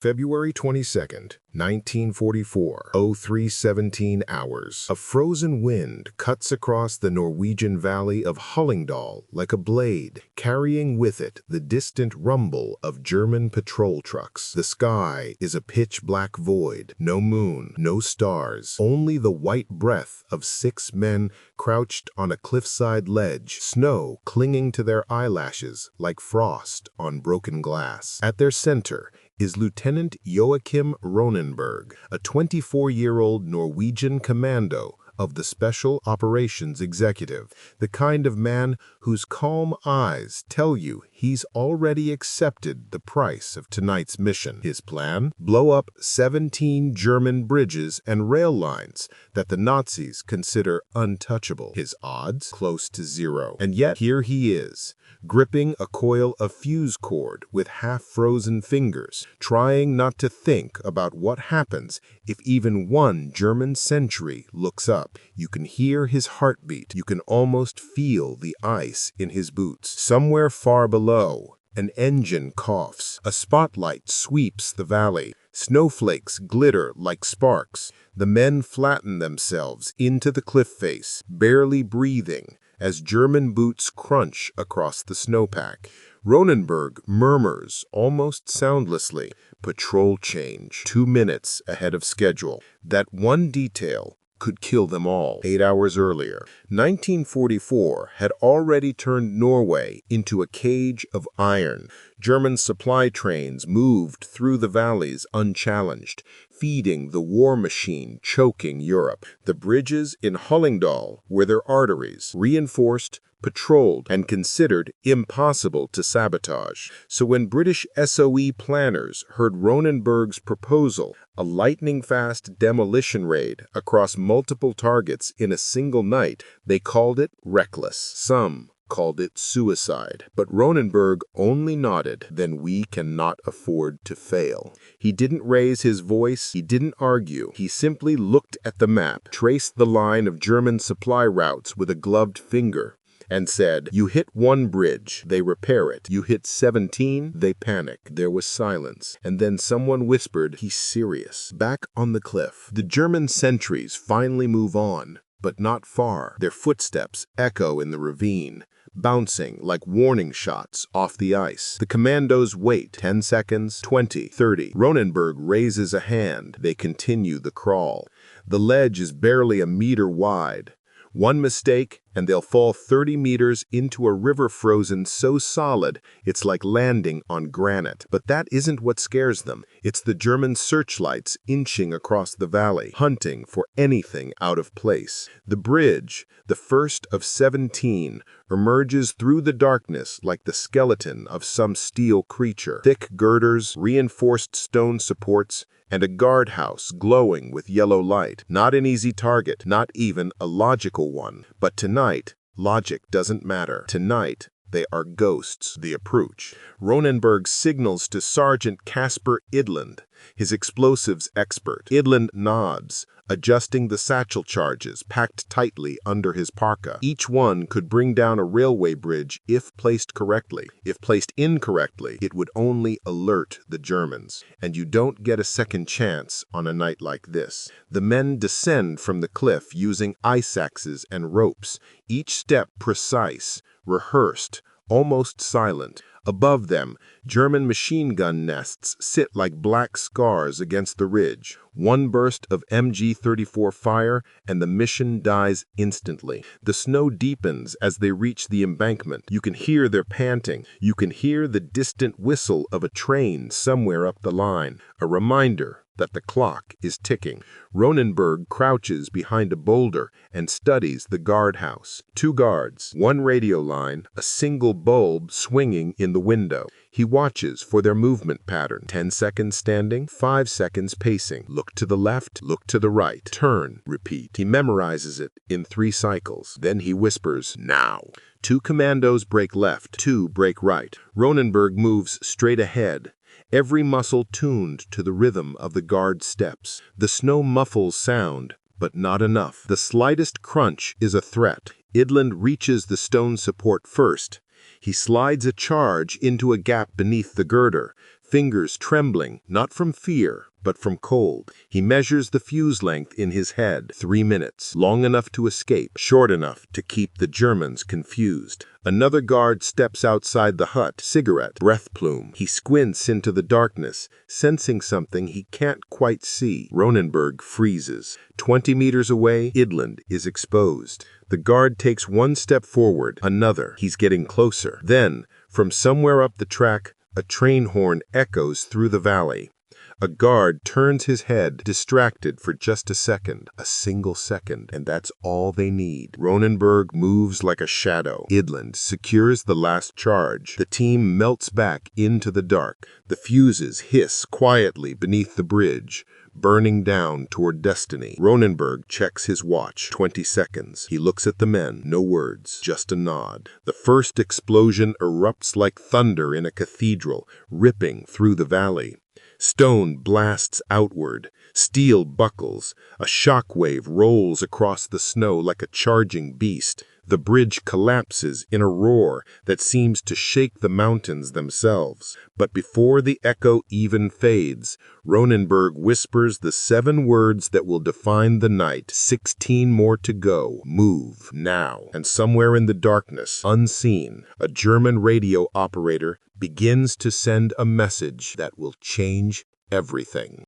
February 22nd, 1944, 03:17 hours. A frozen wind cuts across the Norwegian valley of Hallingdal like a blade, carrying with it the distant rumble of German patrol trucks. The sky is a pitch-black void, no moon, no stars, only the white breath of 6 men crouched on a cliffside ledge, snow clinging to their eyelashes like frost on broken glass. At their center is Lieutenant Joachim Rønneberg, a 24-year-old Norwegian commando of the Special Operations Executive, the kind of man whose calm eyes tell you he's already accepted the price of tonight's mission. His plan? Blow up 17 German bridges and rail lines that the Nazis consider untouchable. His odds? Close to 0. And yet, here he is, gripping a coil of fuse cord with half-frozen fingers, trying not to think about what happens if even one German sentry looks up. You can hear his heartbeat. You can almost feel the ice in his boots. Somewhere far below, an engine coughs. A spotlight sweeps the valley. Snowflakes glitter like sparks. The men flatten themselves into the cliff face, barely breathing, as German boots crunch across the snowpack. Rønneberg murmurs almost soundlessly, "Patrol change, 2 minutes ahead of schedule." That one detail could kill them all. 8 hours earlier, 1944 had already turned Norway into a cage of iron. German supply trains moved through the valleys unchallenged, feeding the war machine choking Europe. The bridges in Hallingdal were their arteries, reinforced, patrolled, and considered impossible to sabotage. So when British SOE planners heard Rønneberg's proposal, a lightning-fast demolition raid across multiple targets in a single night, they called it reckless. Some called it suicide. But Rønneberg only nodded. Then we cannot afford to fail. He didn't raise his voice. He didn't argue. He simply looked at the map, traced the line of German supply routes with a gloved finger, and said, "You hit one bridge, they repair it. You hit 17, they panic." There was silence, and then someone whispered, "He's serious." Back on the cliff, the German sentries finally move on, but not far. Their footsteps echo in the ravine, bouncing like warning shots off the ice. The commandos wait. 10 seconds, 20, 30. Rønneberg raises a hand. They continue the crawl. The ledge is barely a meter wide. One mistake, and they'll fall 30 meters into a river frozen so solid it's like landing on granite. But that isn't what scares them. It's the German searchlights inching across the valley, hunting for anything out of place. The bridge, the first of 17, emerges through the darkness like the skeleton of some steel creature. Thick girders, reinforced stone supports, and a guardhouse glowing with yellow light. Not an easy target, not even a logical one. But tonight, logic doesn't matter. Tonight, they are ghosts. The approach. Rønneberg signals to Sergeant Casper Idland, his explosives expert. Idland nods, adjusting the satchel charges packed tightly under his parka. Each one could bring down a railway bridge if placed correctly. If placed incorrectly, it would only alert the Germans. And you don't get a second chance on a night like this. The men descend from the cliff using ice axes and ropes, each step precise, rehearsed, almost silent. Above them, German machine gun nests sit like black scars against the ridge. One burst of MG-34 fire, and the mission dies instantly. The snow deepens as they reach the embankment. You can hear their panting. You can hear the distant whistle of a train somewhere up the line, a reminder that the clock is ticking. Rønneberg crouches behind a boulder and studies the guardhouse. 2 guards, 1 radio line, a single bulb swinging in the window. He watches for their movement pattern. 10 seconds standing, 5 seconds pacing. Look to the left, look to the right. Turn, repeat. He memorizes it in 3 cycles. Then he whispers, "Now." 2 commandos break left, 2 break right. Rønneberg moves straight ahead, every muscle tuned to the rhythm of the guard steps. The snow muffles sound, but not enough. The slightest crunch is a threat. Idland reaches the stone support first. He slides a charge into a gap beneath the girder, fingers trembling, not from fear, but from cold. He measures the fuse length in his head. 3 minutes, long enough to escape, short enough to keep the Germans confused. Another guard steps outside the hut, cigarette, breath plume. He squints into the darkness, sensing something he can't quite see. Rønneberg freezes. 20 meters away, Idland is exposed. The guard takes one step forward, another. He's getting closer. Then, from somewhere up the track, a train horn echoes through the valley. A guard turns his head, distracted for just a second, a single second, and that's all they need. Rønneberg moves like a shadow. Idland secures the last charge. The team melts back into the dark. The fuses hiss quietly beneath the bridge, burning down toward destiny. Rønneberg checks his watch. 20 seconds. He looks at the men. No words, just a nod. The first explosion erupts like thunder in a cathedral, ripping through the valley. Stone blasts outward, steel buckles, a shock wave rolls across the snow like a charging beast. The bridge collapses in a roar that seems to shake the mountains themselves. But before the echo even fades, Rønneberg whispers the 7 words that will define the night. 16 more to go. Move now. And somewhere in the darkness, unseen, a German radio operator begins to send a message that will change everything.